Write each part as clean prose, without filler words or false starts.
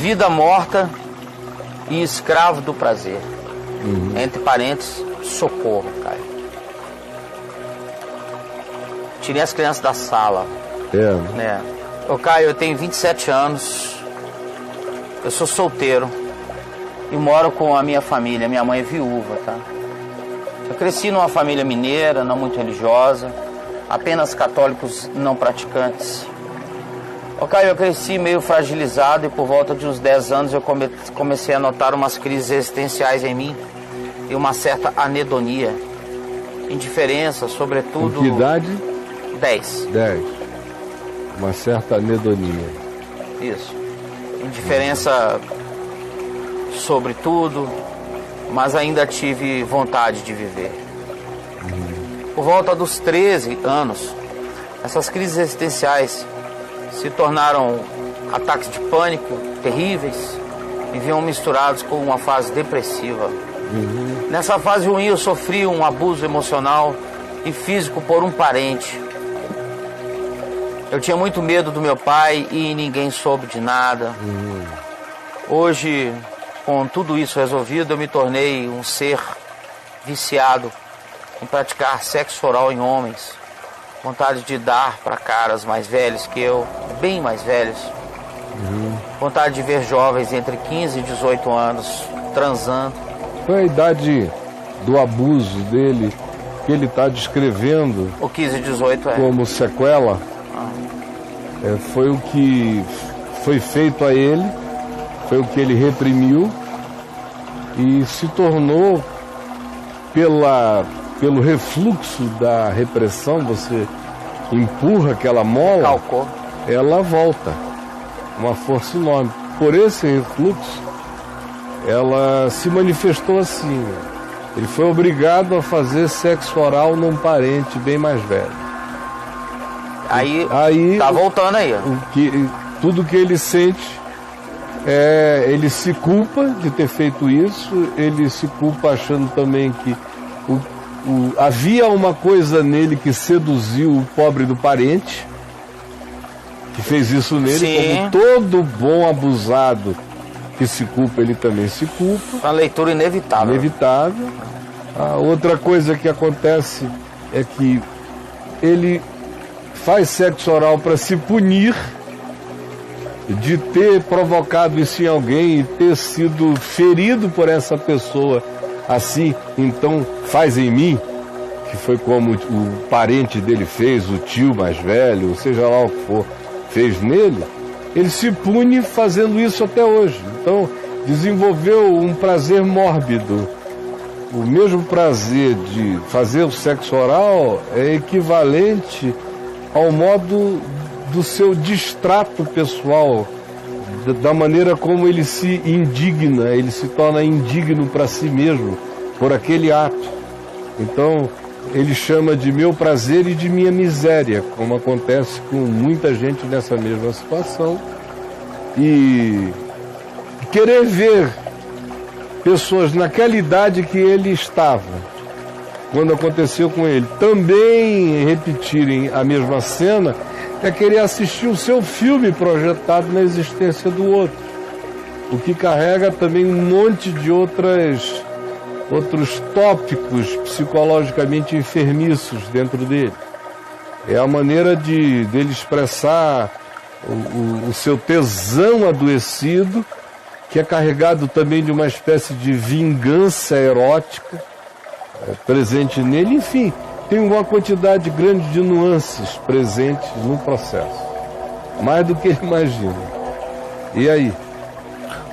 vida morta e escravo do prazer. Entre parênteses, socorro, Caio. Tirei as crianças da sala. Né? Ô, Caio, eu tenho 27 anos. Eu sou solteiro. E moro com a minha família. Minha mãe é viúva, tá? Eu cresci numa família mineira, não muito religiosa. Apenas católicos não praticantes. Ô, Caio, eu cresci meio fragilizado e por volta de uns 10 anos eu comecei a notar umas crises existenciais em mim e uma certa anedonia, indiferença, sobretudo... Com que idade? 10. Uma certa anedonia. Isso. Indiferença sobre tudo, mas ainda tive vontade de viver. Por volta dos 13 anos, essas crises existenciais se tornaram ataques de pânico terríveis e vinham misturados com uma fase depressiva. Nessa fase ruim eu sofri um abuso emocional e físico por um parente. Eu tinha muito medo do meu pai e ninguém soube de nada. Hoje, com tudo isso resolvido, eu me tornei um ser viciado em praticar sexo oral em homens. Vontade de dar para caras mais velhos que eu, bem mais velhos. Vontade de ver jovens entre 15 e 18 anos transando. Qual é a idade do abuso dele que ele está descrevendo? O 15 e 18 como sequela? Foi o que foi feito a ele, foi o que ele reprimiu e se tornou pelo refluxo da repressão. Você empurra aquela mola, ela volta, uma força enorme. Por esse refluxo, ela se manifestou assim. Ele foi obrigado a fazer sexo oral num parente bem mais velho. Aí tá voltando aí. Tudo que ele sente, ele se culpa de ter feito isso, ele se culpa achando também que havia uma coisa nele que seduziu o pobre do parente, que fez isso nele. Sim. Como todo bom abusado que se culpa, ele também se culpa. Uma leitura inevitável. A outra coisa que acontece é que ele faz sexo oral para se punir de ter provocado isso em alguém e ter sido ferido por essa pessoa. Assim, então faz em mim, que foi como o parente dele fez, o tio mais velho, seja lá o que for, fez nele. Ele se pune fazendo isso até hoje. Então desenvolveu um prazer mórbido. O mesmo prazer de fazer o sexo oral é equivalente ao modo do seu distrato pessoal, da maneira como ele se indigna, ele se torna indigno para si mesmo por aquele ato. Então ele chama de meu prazer e de minha miséria, como acontece com muita gente nessa mesma situação. E querer ver pessoas naquela idade que ele estava, quando aconteceu com ele, também repetirem a mesma cena, é querer assistir o seu filme projetado na existência do outro. O que carrega também um monte de outros tópicos psicologicamente enfermiços dentro dele. É a maneira dele expressar o seu tesão adoecido, que é carregado também de uma espécie de vingança erótica presente nele. Enfim, tem uma quantidade grande de nuances presentes no processo, mais do que ele imagina. E aí?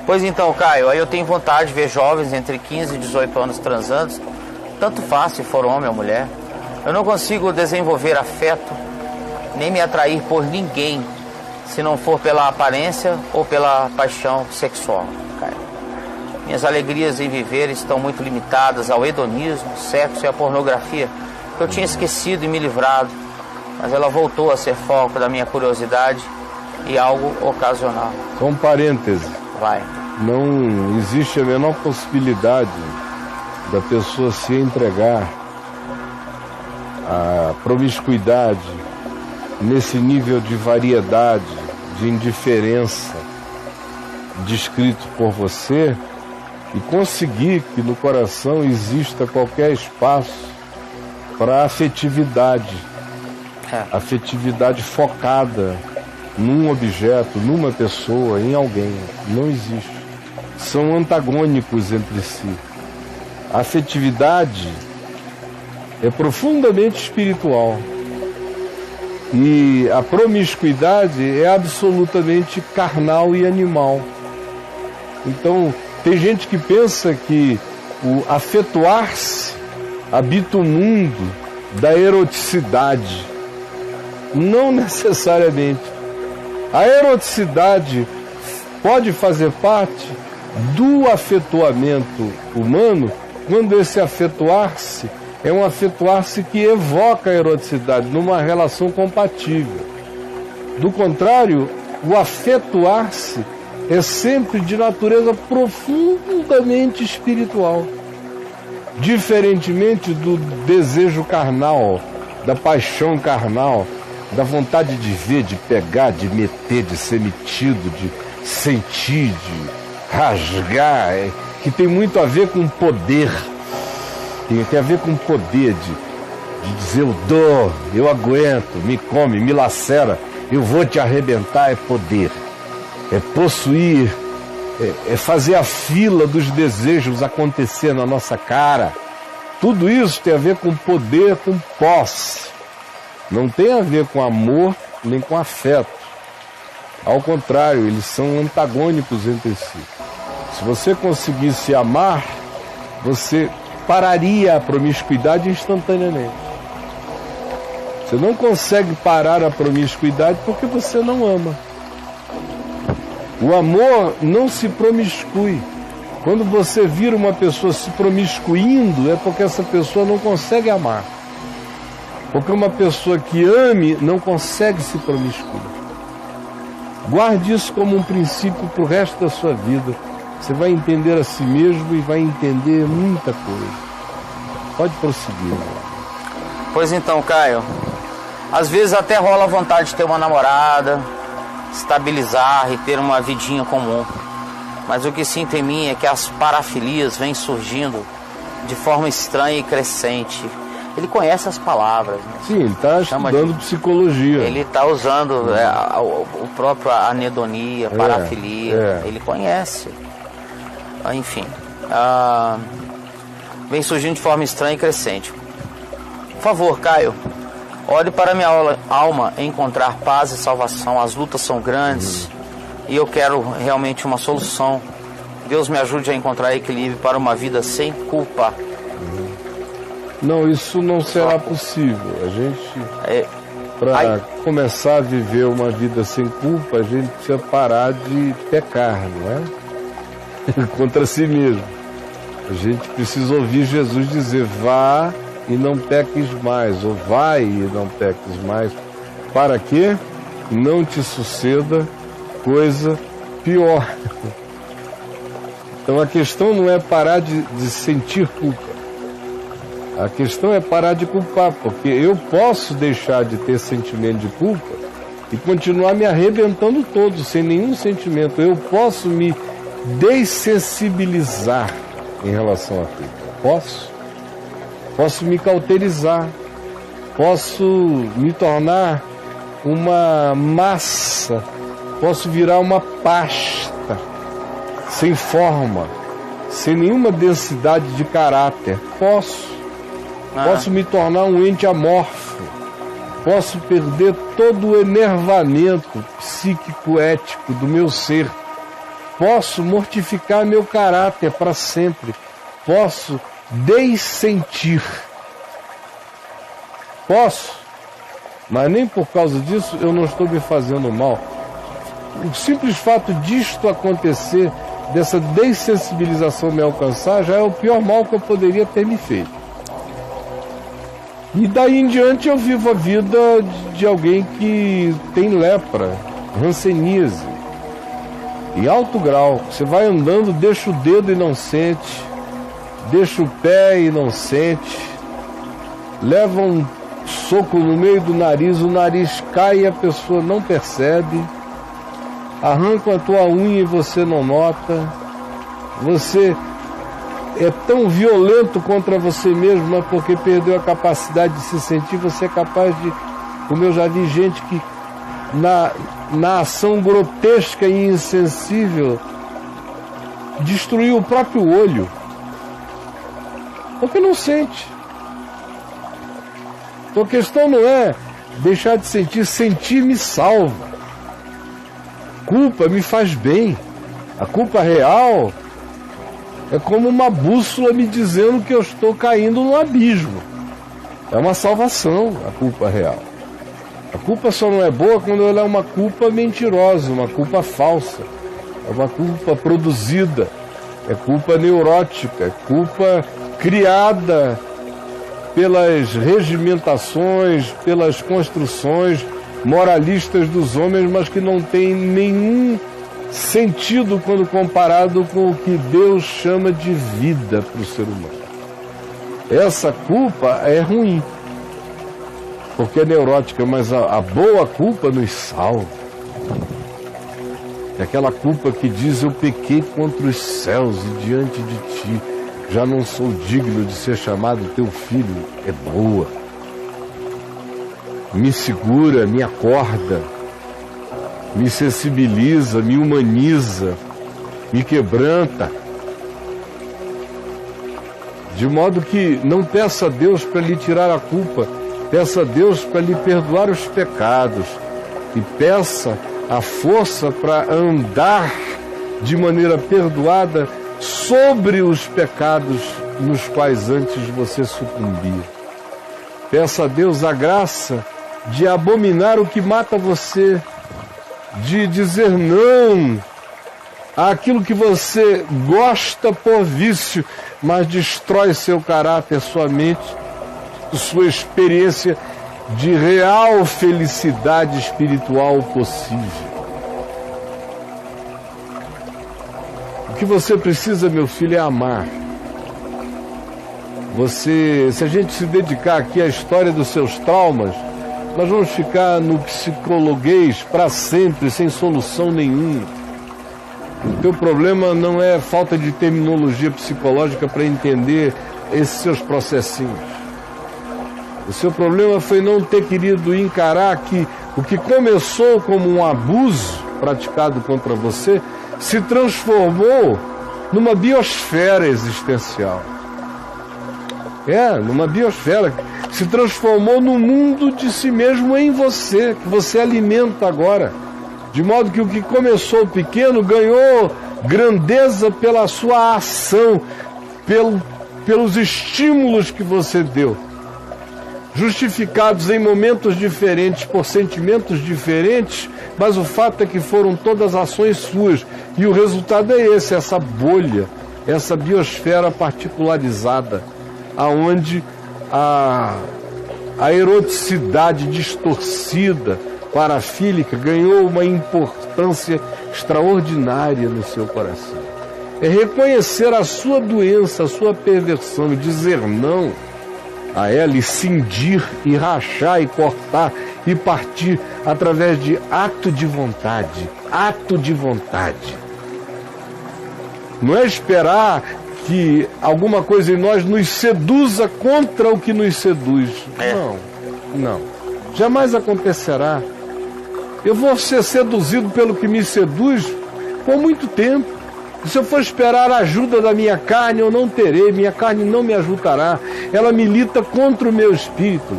Pois então, Caio, aí eu tenho vontade de ver jovens entre 15 e 18 anos transando, tanto faz se for homem ou mulher. Eu não consigo desenvolver afeto, nem me atrair por ninguém, se não for pela aparência ou pela paixão sexual, Caio. Minhas alegrias em viver estão muito limitadas ao hedonismo, sexo e à pornografia, que eu tinha esquecido e me livrado, mas ela voltou a ser foco da minha curiosidade e algo ocasional. Só um parêntese. Vai. Não existe a menor possibilidade da pessoa se entregar à promiscuidade nesse nível de variedade, de indiferença, descrito por você e conseguir que no coração exista qualquer espaço para afetividade, afetividade focada num objeto, numa pessoa, em alguém. Não existe. São antagônicos entre si. A afetividade é profundamente espiritual e a promiscuidade é absolutamente carnal e animal. Então, tem gente que pensa que o afetuar-se habita o mundo da eroticidade. Não necessariamente. A eroticidade pode fazer parte do afetuamento humano quando esse afetuar-se é um afetuar-se que evoca a eroticidade numa relação compatível. Do contrário, o afetuar-se é sempre de natureza profundamente espiritual. Diferentemente do desejo carnal, da paixão carnal, da vontade de ver, de pegar, de meter, de ser metido, de sentir, de rasgar, que tem muito a ver com poder. Tem a ver com poder de dizer eu dou, eu aguento, me come, me lacera, eu vou te arrebentar, é poder. É possuir, é fazer a fila dos desejos acontecer na nossa cara. Tudo isso tem a ver com poder, com posse. Não tem a ver com amor nem com afeto. Ao contrário, eles são antagônicos entre si. Se você conseguisse amar, você pararia a promiscuidade instantaneamente. Você não consegue parar a promiscuidade porque você não ama. O amor não se promiscui. Quando você vira uma pessoa se promiscuindo, é porque essa pessoa não consegue amar. Porque uma pessoa que ame não consegue se promiscuir. Guarde isso como um princípio para o resto da sua vida. Você vai entender a si mesmo e vai entender muita coisa. Pode prosseguir. Pois então, Caio, às vezes até rola a vontade de ter uma namorada, estabilizar e ter uma vidinha comum. Mas o que sinto em mim é que as parafilias vêm surgindo de forma estranha e crescente. Ele conhece as palavras, né? Sim, ele está estudando psicologia. Ele está usando o próprio anedonia, parafilia. Ele conhece. Enfim. Vem surgindo de forma estranha e crescente. Por favor, Caio, ore para minha alma encontrar paz e salvação. As lutas são grandes e eu quero realmente uma solução. Deus me ajude a encontrar equilíbrio para uma vida sem culpa. Não, isso não será possível. A gente, para começar a viver uma vida sem culpa, a gente precisa parar de pecar, não é? Contra si mesmo. A gente precisa ouvir Jesus dizer, vá e não peques mais, ou vai e não peques mais. Para que não te suceda coisa pior. Então a questão não é parar de sentir culpa. A questão é parar de culpar, porque eu posso deixar de ter sentimento de culpa e continuar me arrebentando todo, sem nenhum sentimento. Eu posso me dessensibilizar em relação à culpa. Posso me cauterizar. Posso me tornar uma massa. Posso virar uma pasta sem forma, sem nenhuma densidade de caráter. Posso me tornar um ente amorfo. Posso perder todo o enervamento psíquico ético do meu ser. Posso mortificar meu caráter para sempre. Posso dessentir. Posso. Mas nem por causa disso eu não estou me fazendo mal. O simples fato disto acontecer, dessa dessensibilização me alcançar, já é o pior mal que eu poderia ter me feito. E daí em diante eu vivo a vida de alguém que tem lepra, hanseníase, em alto grau. Você vai andando, deixa o dedo e não sente, deixa o pé e não sente, leva um soco no meio do nariz, o nariz cai e a pessoa não percebe. arrancam a tua unha e você não nota. Você é tão violento contra você mesmo, mas porque perdeu a capacidade de se sentir, você é capaz de, como eu já vi gente que na ação grotesca e insensível destruiu o próprio olho, porque não sente. Então a questão não é deixar de sentir, sentir me salva. Culpa me faz bem. A culpa real é como uma bússola me dizendo que eu estou caindo no abismo. É uma salvação, a culpa real. A culpa só não é boa quando ela é uma culpa mentirosa, uma culpa falsa. É uma culpa produzida, é culpa neurótica, é culpa criada pelas regimentações, pelas construções moralistas dos homens, mas que não tem nenhum sentido quando comparado com o que Deus chama de vida para o ser humano. Essa culpa é ruim, porque é neurótica, mas a boa culpa nos salva. É aquela culpa que diz: eu pequei contra os céus e diante de ti já não sou digno de ser chamado teu filho. É boa. Me segura, me acorda, me sensibiliza, me humaniza, me quebranta. De modo que não peça a Deus para lhe tirar a culpa, peça a Deus para lhe perdoar os pecados e peça a força para andar de maneira perdoada sobre os pecados nos quais antes você sucumbia. Peça a Deus a graça de abominar o que mata você, de dizer não àquilo que você gosta por vício, mas destrói seu caráter, sua mente, sua experiência de real felicidade espiritual possível. O que você precisa, meu filho, é amar. Se a gente se dedicar aqui à história dos seus traumas, nós vamos ficar no psicologuês para sempre, sem solução nenhuma. O teu problema não é falta de terminologia psicológica para entender esses seus processinhos. O seu problema foi não ter querido encarar que o que começou como um abuso praticado contra você se transformou numa biosfera existencial. Numa biosfera. Se transformou no mundo de si mesmo em você, que você alimenta agora. De modo que o que começou pequeno ganhou grandeza pela sua ação, pelos estímulos que você deu. Justificados em momentos diferentes, por sentimentos diferentes, mas o fato é que foram todas ações suas. E o resultado é esse, essa bolha, essa biosfera particularizada, aonde a eroticidade distorcida, parafílica, ganhou uma importância extraordinária no seu coração. É reconhecer a sua doença, a sua perversão e dizer não a ela, e cindir, e rachar, e cortar, e partir através de ato de vontade. Ato de vontade. Não é esperar que alguma coisa em nós nos seduza contra o que nos seduz. Não. Jamais acontecerá. Eu vou ser seduzido pelo que me seduz por muito tempo. Se eu for esperar a ajuda da minha carne, eu não terei. Minha carne não me ajudará. Ela milita contra o meu espírito.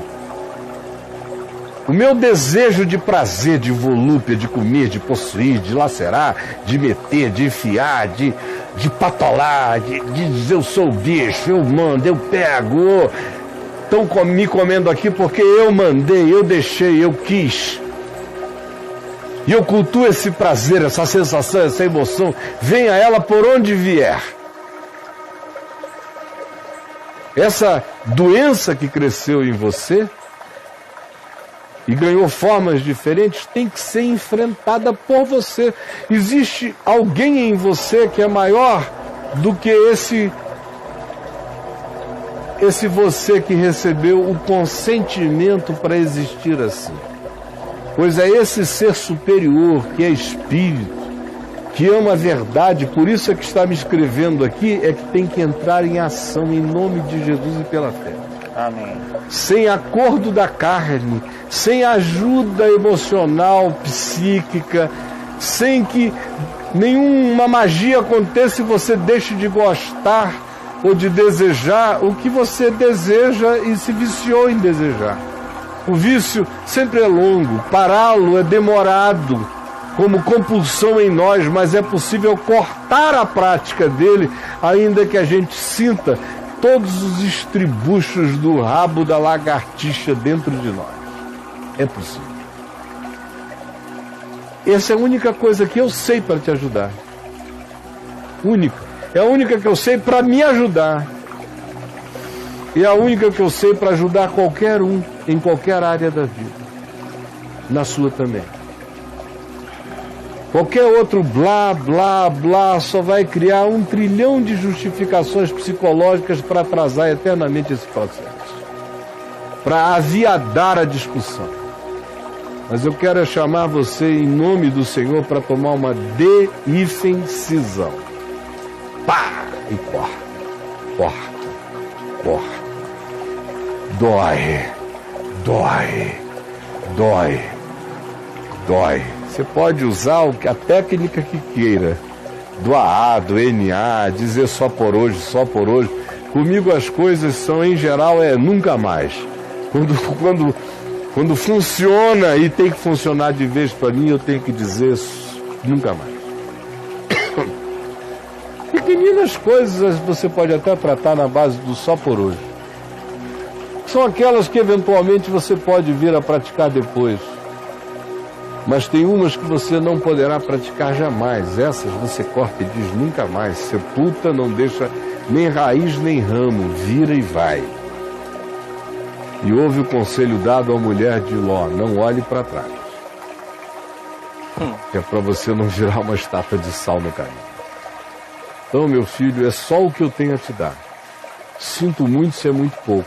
O meu desejo de prazer, de volúpia, de comer, de possuir, de lacerar, de meter, de enfiar, de patolar, de dizer eu sou o bicho, eu mando, eu pego. Estão me comendo aqui porque eu mandei, eu deixei, eu quis. E eu cultuo esse prazer, essa sensação, essa emoção. Venha ela por onde vier. Essa doença que cresceu em você e ganhou formas diferentes tem que ser enfrentada por você. Existe alguém em você que é maior do que esse você que recebeu o consentimento para existir assim. Pois é esse ser superior, que é espírito, que ama a verdade, por isso é que está me escrevendo aqui, é que tem que entrar em ação em nome de Jesus e pela fé. Amém. Sem acordo da carne, sem ajuda emocional, psíquica, sem que nenhuma magia aconteça e você deixe de gostar ou de desejar o que você deseja e se viciou em desejar. O vício sempre é longo, pará-lo é demorado, como compulsão em nós, mas é possível cortar a prática dele, ainda que a gente sinta todos os estribuchos do rabo da lagartixa dentro de nós. É possível. Essa é a única coisa que eu sei para te ajudar. Única. É a única que eu sei para me ajudar. E é a única que eu sei para ajudar qualquer um, em qualquer área da vida. Na sua também. Qualquer outro blá, blá, blá só vai criar 1 trilhão de justificações psicológicas para atrasar eternamente esse processo. Para aviadar a discussão. Mas eu quero chamar você em nome do Senhor para tomar uma decisão. Pá! E corta. Dói. Você pode usar a técnica que queira. Do AA, do NA, dizer só por hoje. Comigo as coisas são, em geral, nunca mais. Quando funciona e tem que funcionar de vez para mim, eu tenho que dizer nunca mais. Pequeninas coisas você pode até tratar na base do só por hoje. São aquelas que eventualmente você pode vir a praticar depois. Mas tem umas que você não poderá praticar jamais. Essas você corta e diz nunca mais. Sepulta, não deixa nem raiz nem ramo, vira e vai. E houve o conselho dado à mulher de Ló: não olhe para trás. É para você não virar uma estátua de sal no caminho. Então, meu filho, é só o que eu tenho a te dar. Sinto muito se é muito pouco.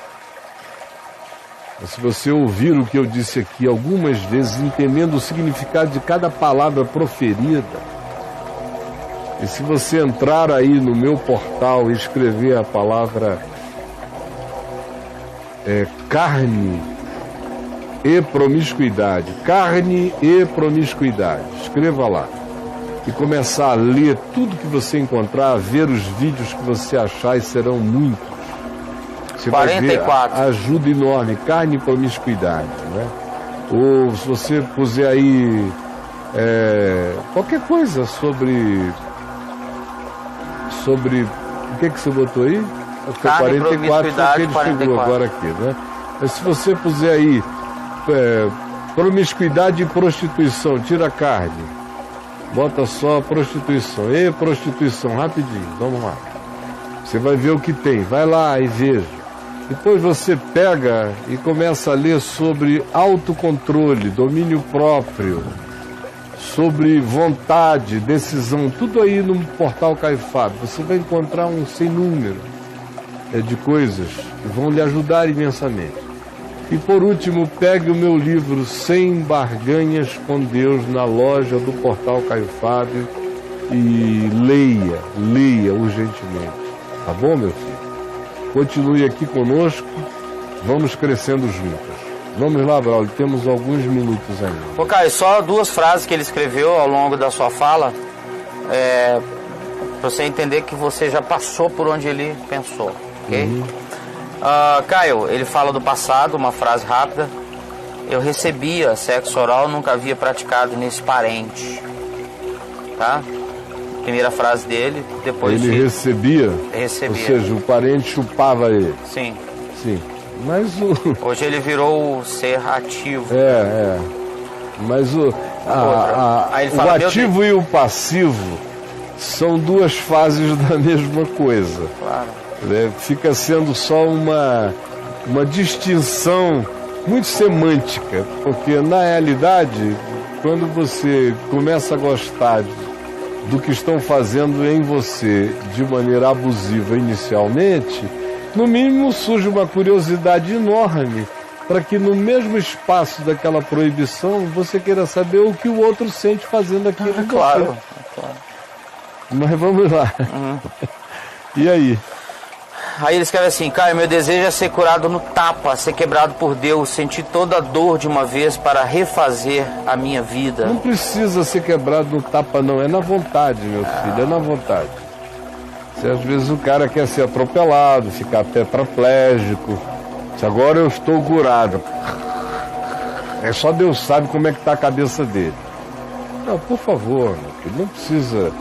Mas se você ouvir o que eu disse aqui algumas vezes, entendendo o significado de cada palavra proferida, e se você entrar aí no meu portal e escrever a palavra carne e promiscuidade, escreva lá. E começar a ler tudo que você encontrar, a ver os vídeos que você achar, e serão muitos. Você 44. vai ver ajuda enorme, carne e promiscuidade, né? Ou se você puser aí qualquer coisa sobre o que você botou aí? Carne, 44 foi o que ele 44. chegou agora aqui, né? Mas se você puser aí promiscuidade e prostituição, tira a carne. Bota só prostituição. Prostituição, rapidinho, vamos lá. Você vai ver o que tem. Vai lá e veja. Depois você pega e começa a ler sobre autocontrole, domínio próprio, sobre vontade, decisão, tudo aí no portal Caifab. Você vai encontrar um sem número de coisas que vão lhe ajudar imensamente. E por último, pegue o meu livro 100 Barganhas com Deus na loja do portal Caifab e leia urgentemente. Tá bom, meu filho? Continue aqui conosco, vamos crescendo juntos. Vamos lá, Braulio, temos alguns minutos ainda. Ô Caio, só 2 frases que ele escreveu ao longo da sua fala, para você entender que você já passou por onde ele pensou, ok? Caio, ele fala do passado, uma frase rápida: eu recebia sexo oral, nunca havia praticado nesse parente. Tá? Primeira frase dele, depois ele recebia? Recebia. Ou seja, o parente chupava ele. Sim. Mas hoje ele virou o ser ativo. Mas o ativo e o passivo são 2 fases da mesma coisa. Claro. Fica sendo só uma distinção muito semântica, porque na realidade, quando você começa a gostar do que estão fazendo em você de maneira abusiva inicialmente, no mínimo surge uma curiosidade enorme para que no mesmo espaço daquela proibição você queira saber o que o outro sente fazendo aquilo. Claro. Mas vamos lá. E aí? Aí ele escreve assim: Caio, meu desejo é ser curado no tapa, ser quebrado por Deus, sentir toda a dor de uma vez para refazer a minha vida. Não precisa ser quebrado no tapa, não. É na vontade, meu filho, é na vontade. Se às vezes o cara quer ser atropelado, ficar tetraplégico, se agora eu estou curado, é só Deus sabe como é que está a cabeça dele. Não, por favor, meu filho, não precisa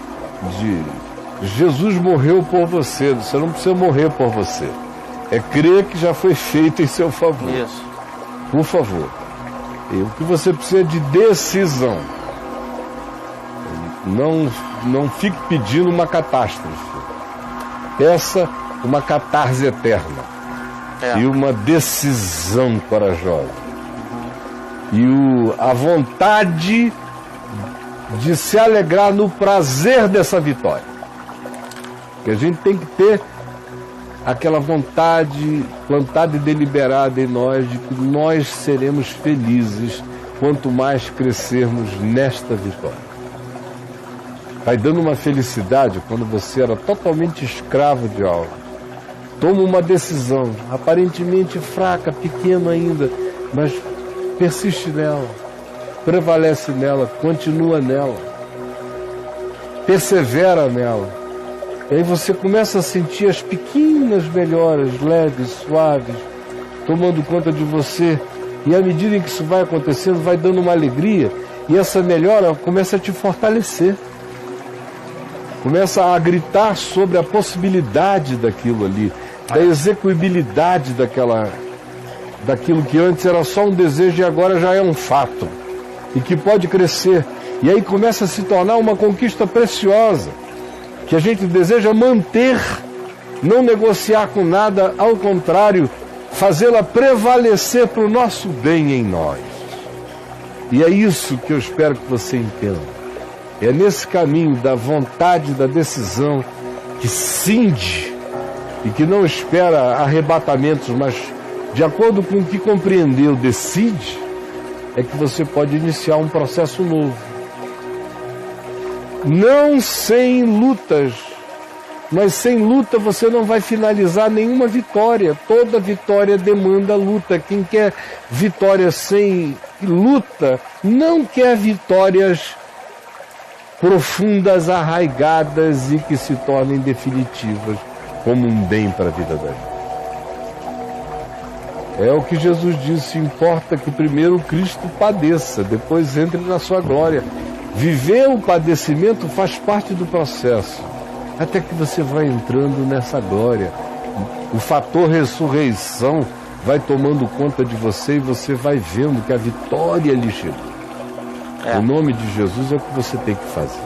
de... Jesus morreu por você, você não precisa morrer por você. É crer que já foi feito em seu favor. Isso. Por favor. E o que você precisa é de decisão. Não fique pedindo uma catástrofe. Peça uma catarse eterna. E uma decisão corajosa. E a vontade de se alegrar no prazer dessa vitória. Que a gente tem que ter aquela vontade plantada e deliberada em nós de que nós seremos felizes quanto mais crescermos nesta vitória. Vai dando uma felicidade quando você era totalmente escravo de algo. Toma uma decisão, aparentemente fraca, pequena ainda, mas persiste nela, prevalece nela, continua nela, persevera nela. E aí você começa a sentir as pequenas melhoras, leves, suaves, tomando conta de você. E à medida em que isso vai acontecendo, vai dando uma alegria. E essa melhora começa a te fortalecer. Começa a gritar sobre a possibilidade daquilo ali, da execuibilidade daquilo que antes era só um desejo e agora já é um fato. E que pode crescer. E aí começa a se tornar uma conquista preciosa, que a gente deseja manter, não negociar com nada, ao contrário, fazê-la prevalecer para o nosso bem em nós. E é isso que eu espero que você entenda. É nesse caminho da vontade, da decisão, que cinde e que não espera arrebatamentos, mas de acordo com o que compreendeu, decide, é que você pode iniciar um processo novo. Não sem lutas, mas sem luta você não vai finalizar nenhuma vitória. Toda vitória demanda luta. Quem quer vitória sem luta, não quer vitórias profundas, arraigadas e que se tornem definitivas como um bem para a vida da gente. É o que Jesus disse: importa que primeiro Cristo padeça, depois entre na sua glória. Viver o padecimento faz parte do processo, até que você vai entrando nessa glória. O fator ressurreição vai tomando conta de você e você vai vendo que a vitória lhe chegou. O nome de Jesus é o que você tem que fazer.